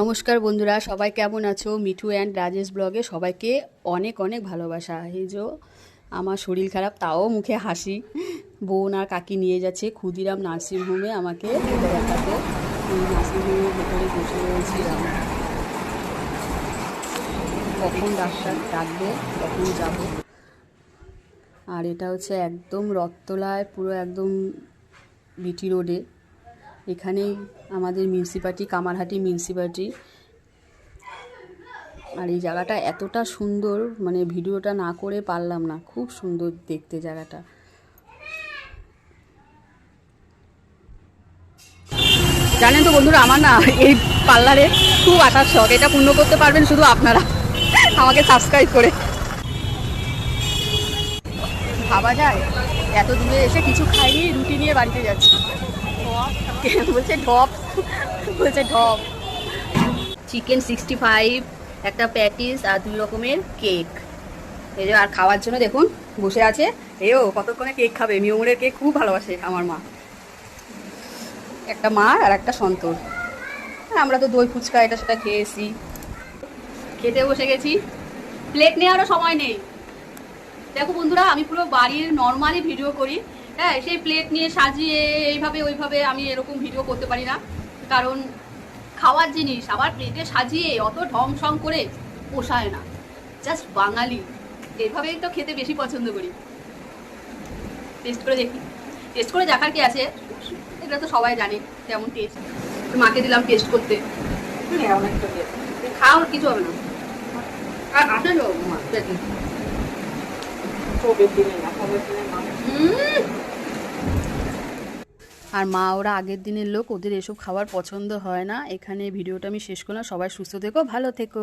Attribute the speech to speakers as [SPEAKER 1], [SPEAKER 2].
[SPEAKER 1] নমস্কার বন্ধুরা, সবাই কেমন আছো? মিঠু অ্যান্ড রাজেশ ব্লগে সবাইকে অনেক অনেক ভালোবাসা। এই যে আমার শরীর খারাপ, তাও মুখে হাসি। বোন আর কাকি নিয়ে যাচ্ছে ক্ষুদিরাম নার্সিংহোমে আমাকে দেখাতে। ওই নার্সিংহোমের ভেতরে বসে রয়েছিলাম, কখন ডাক্তার ডাকবে তখন যাব। আর এটা হচ্ছে একদম রথতলায়, পুরো একদম বিটি রোডে। এখানেই আমাদের মিউনিসিপ্যালিটি, কামারহাটি মিউনিসিপ্যালিটি। আর এই জায়গাটা এতটা সুন্দর, মানে ভিডিওটা না করে পারলাম না, খুব সুন্দর দেখতে জায়গাটা। জানেন তো বন্ধুরা, আমার না এই পার্লারে খুব আসার শখ। এটা পূর্ণ করতে পারবেন শুধু আপনারা আমাকে সাবস্ক্রাইব করে। ভাবা যায় এত দূরে এসে কিছু খাইনি, রুটি নিয়ে বাড়িতে যাচ্ছি। বলছে ঢপ, বলছে ঢপ। চিকেন 65, একটা প্যাটিস আর 2 রকমের কেক। এই যে আর খাওয়ার জন্য দেখুন বসে আছে। এও কতক্ষণে কেক খাবে, মিউমুরের কেক খুব ভালোবাসে আমার মা। একটা মা আর একটা সন্তোষ। আমরা তো দই ফুচকা এটা সেটা খেয়েছি। খেতে বসে গেছি, প্লেট নেওয়ারও সময় নেই। দেখো বন্ধুরা, আমি পুরো বাড়ির নর্মালি ভিডিও করি। হ্যাঁ, সেই প্লেট নিয়ে সাজিয়ে এইভাবে ওইভাবে আমি এরকম ভিডিও করতে পারি না, কারণ খাওয়ার জিনিস আবার প্লেটে সাজিয়ে অত ঢং সং করে পোষায় না। জাস্ট বাঙালি এভাবেই তো খেতে বেশি পছন্দ করি। টেস্ট করে দেখি, টেস্ট করে দেখার কি আছে, এটা তো সবাই জানে কেমন টেস্ট। মাকে দিলাম টেস্ট করতে, খাওয়ার কিছু হবে না। আর আসে তো আর মা ওরা আগের দিনের লোক, ওদের এসব খাবার পছন্দ হয় না। এখানে ভিডিওটা আমি শেষ করলাম। সবাই সুস্থ থেকো, ভালো থেকো।